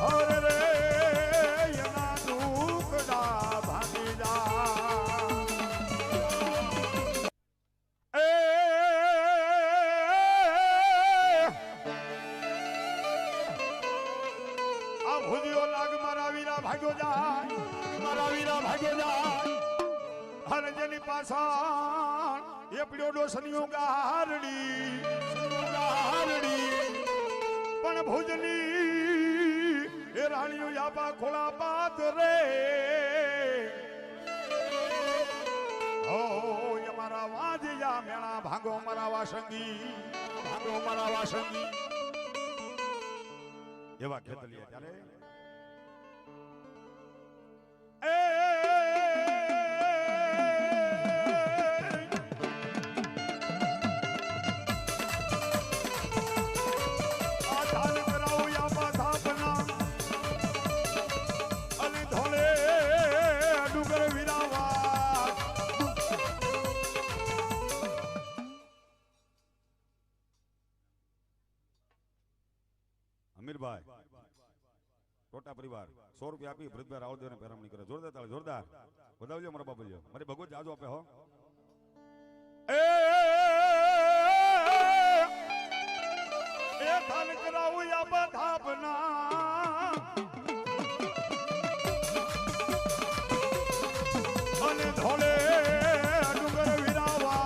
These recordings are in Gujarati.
અરે રે એના દુખડા ભાંગી જા એ આ ભૂલ્યો લાગ મારા વીરા ભાગ્યો જાય મારા વીરા ભાગ્યો જાય હર જેની પાછળ એ પીડ્યો ડોસની ગારડી પણ ભુજની એ રાણીઓ યાપા ખોળા પાત રે ઓ મારા વાજયા મેળા ભાગો મારા વાસંગી એવા ખેતલિયા ત્યારે અમીરભાઈ ટોટા પરિવાર 100 રૂપિયા આપી ભરતભાઈ રાવલદેવ ને પેરામણી કરે જોરદાર તાળી જોરદાર વધાવજો મારા બાબુજીઓ મારી ભગવત જાજો આપે હો એ થાન કરાવું યા બધાપના અને ધોલે ડુંગર વિરાવા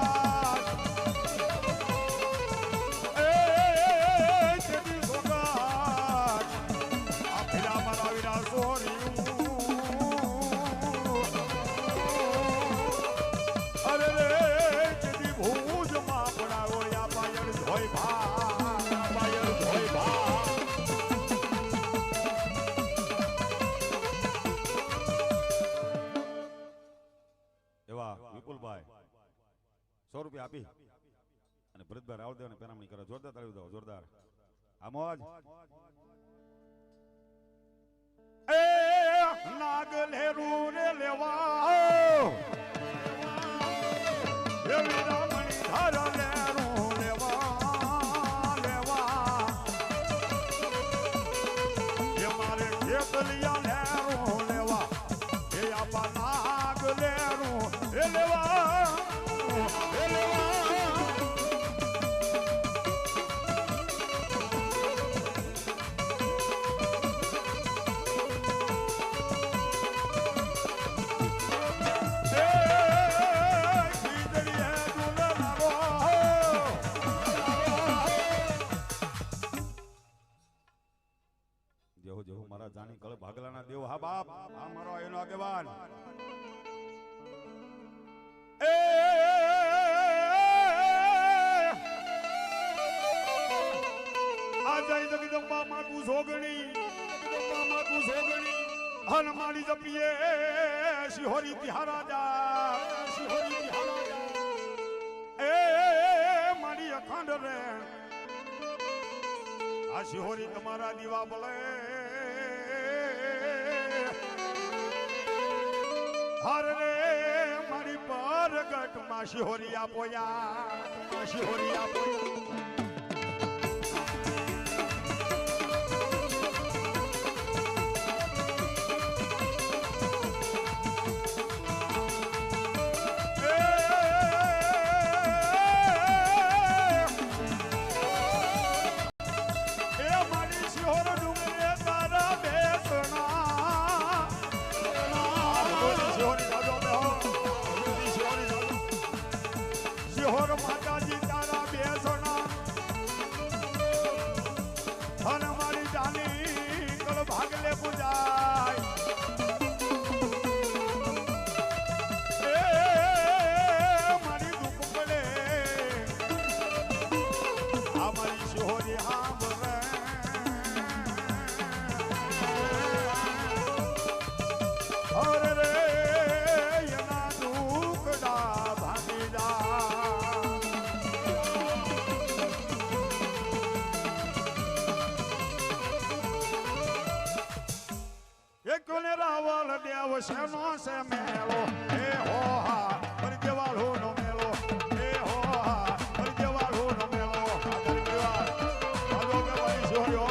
વિપુલભાઈ 100 રૂપિયા આપી અને ભરતભાઈ રાવલદેવ ને પેરામણી કરે જોરદાર તાળી દો જોરદાર આમોજ એ નાગ લેરું રે લેવા એ વિરામણી ધાર લેરું લેવા એ મારે ખેતલિયા લેરું લેવા એ આપા નાગ લેરું જેહો મારા જાણી કળ ભાગલાના દેવ હા બાપ આ મારો એનો આગેવાન જય જગદંબા માતું સોગણી હન મારી જપીએ શિહોરી તિહારાજા એ મારી અખંડ રે આ શિહોરી તમારા દીવા બળે હર રે મારી પરગટ માં શિહોરી આપો દેવ શેનો સે મેલો હે હો હા પર દેવાળો નો મેલો હે હો હા પર દેવાળો નો મેલો આદર દેવા આદો કે ભાઈ જોયો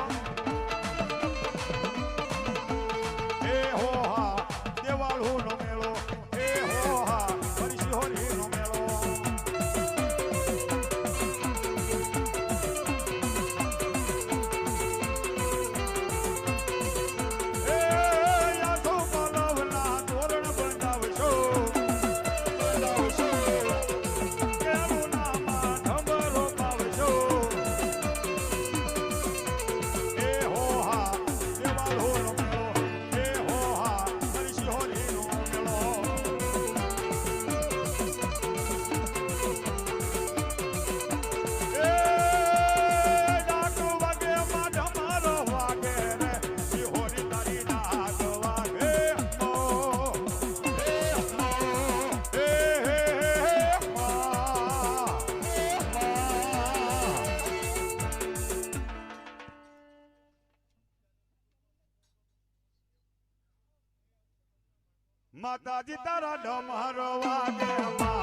માતાજી તારા ડમરો વાગે માં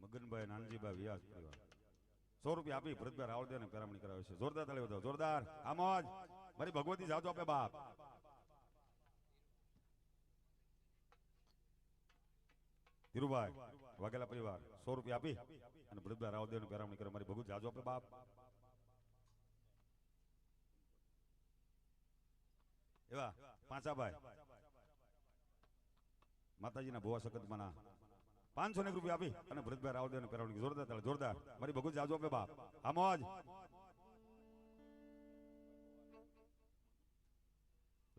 મગનભાઈ નાનજીભાઈ વ્યાસ 100 રૂપિયા આપી ભરતભાઈ રાવળદેવ ને પેરામણી કરાવે છે. જોરદાર તાળી બતાવો, જોરદાર. આમ જ મારી ભગવતી જાજો આપે બાપ. ધીરુભાઈ વાઘેલા પરિવાર 100 રૂપિયા આપી અને ભરતભાઈ રાવળદેવ ને પેરામણી કરે. મારી ભગવતી જાજો આપે બાપ. એવા પાંચાભાઈ માતાજીના ભોવા સખતમાના 500 રૂપિયા આપી અને ભરતભાઈ રાવળદેવ ને પેરાવણી. જોરદાર તાળી, જોરદાર. મારી ભગવતી જાજો આપે બાપ. આમ જ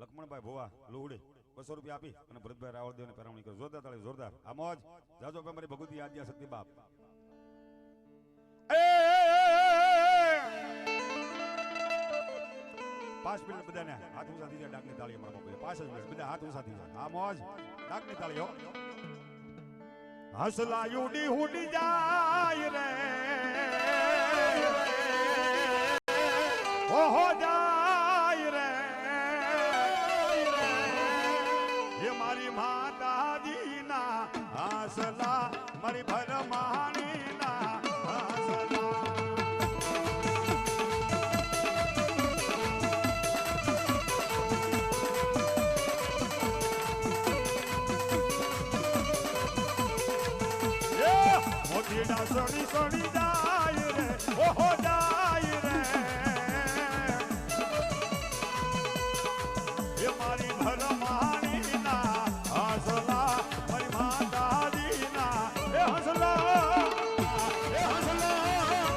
લક્ષ્મણભાઈ ભોવા લુહડી 200 રૂપિયા આપી અને ભરતભાઈ રાવળદેવ ને પેરાવણી કરે. જોરદાર તાળી, જોરદાર. આમ જ જાજો આપે મારી ભગવતી આદ્યા શક્તિ બાપ. 5 મિનિટ બધાને હાથ ઊંચા થઈ જાય. ડાકની તાળી અમારા બાપુ 5 મિનિટ બધા હાથ ઊંચા થઈ જાય. આમ જ ડાકની તાળી હો. હસલા ઉડી ઉડી જાય રે ઓહો જાય રે એ મારી માતાજી ના હસલા મારી ભરમાણી ના હસલા. મોતીડા સોની સોની જાય રે ઓહો જાય રે એ મારી ભરમાણી ના હસલા મારી માતાજી ના એ હસલા એ હસલા.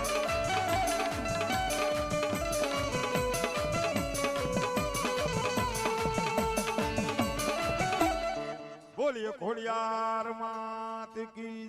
બોલીએ ખોડિયાર માત કી.